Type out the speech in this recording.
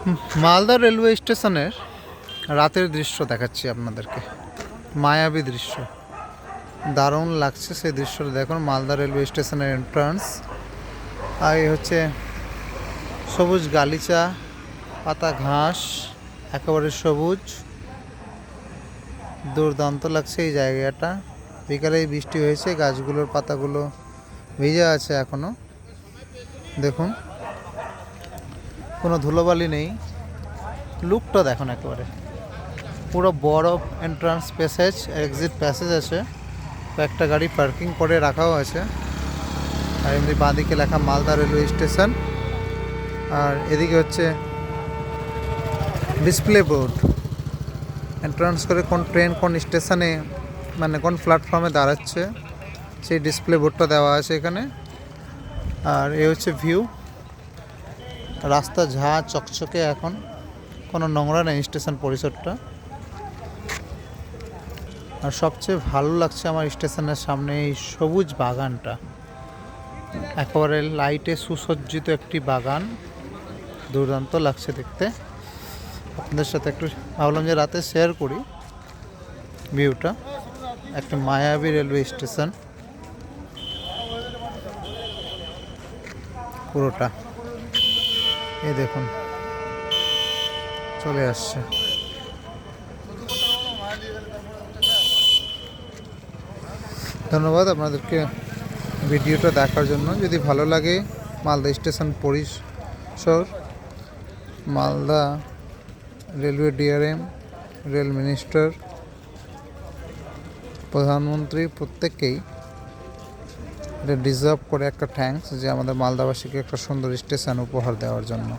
Malda railway স্টেশনের রাতের দৃশ্য দেখাচ্ছি আপনাদেরকে। মায়াবী দৃশ্য, দারুণ লাগছে সেই দৃশ্যটা দেখুন। মালদা রেলওয়ে স্টেশনের এন্ট্রান্স, আর এই হচ্ছে সবুজ গালিচা, পাতা ঘাস, একেবারে সবুজ, দুর্দান্ত লাগছে এই জায়গাটা। বিকালে বৃষ্টি হয়েছে, গাছগুলোর পাতাগুলো ভিজে আছে এখনো। দেখুন, কোনো ধুলোবালি নেই। লুকটা দেখুন, একেবারে পুরো বড় এন্ট্রান্স প্যাসেজ, এক্সিট প্যাসেজ আছে, কয়েকটা গাড়ি পার্কিং করে রাখাও আছে। আর এমনি বাঁদিকে লেখা মালদা রেলওয়ে স্টেশন, আর এদিকে হচ্ছে ডিসপ্লে বোর্ড। এন্ট্রান্স করে কোন ট্রেন কোন স্টেশনে, মানে কোন প্ল্যাটফর্মে দাঁড়াচ্ছে, সেই ডিসপ্লে বোর্ডটা দেওয়া আছে এখানে। আর এ হচ্ছে ভিউ, রাস্তা ঝা চকচকে, এখন কোনো নোংরা নেই স্টেশন পরিসরটা। আর সবচেয়ে ভালো লাগছে আমার স্টেশনের সামনে এই সবুজ বাগানটা, একেবারে লাইটে সুসজ্জিত একটি বাগান, দুর্দান্ত লাগছে দেখতে। আপনাদের সাথে একটু ভাবলাম যে রাতে শেয়ার করি ভিউটা। একটা মায়াবী রেলওয়ে স্টেশন পুরোটা, এই দেখুন চলে আসছে। ধন্যবাদ আপনাদেরকে ভিডিওটা দেখার জন্য। যদি ভালো লাগে, মালদা স্টেশন পরিসর, Malda railway DRM, rail minister, প্রধানমন্ত্রী প্রত্যেককেই এটা ডিজার্ভ করে একটা থ্যাঙ্কস যে আমাদের মালদাবাসীকে একটা সুন্দর স্টেশন উপহার দেওয়ার জন্য।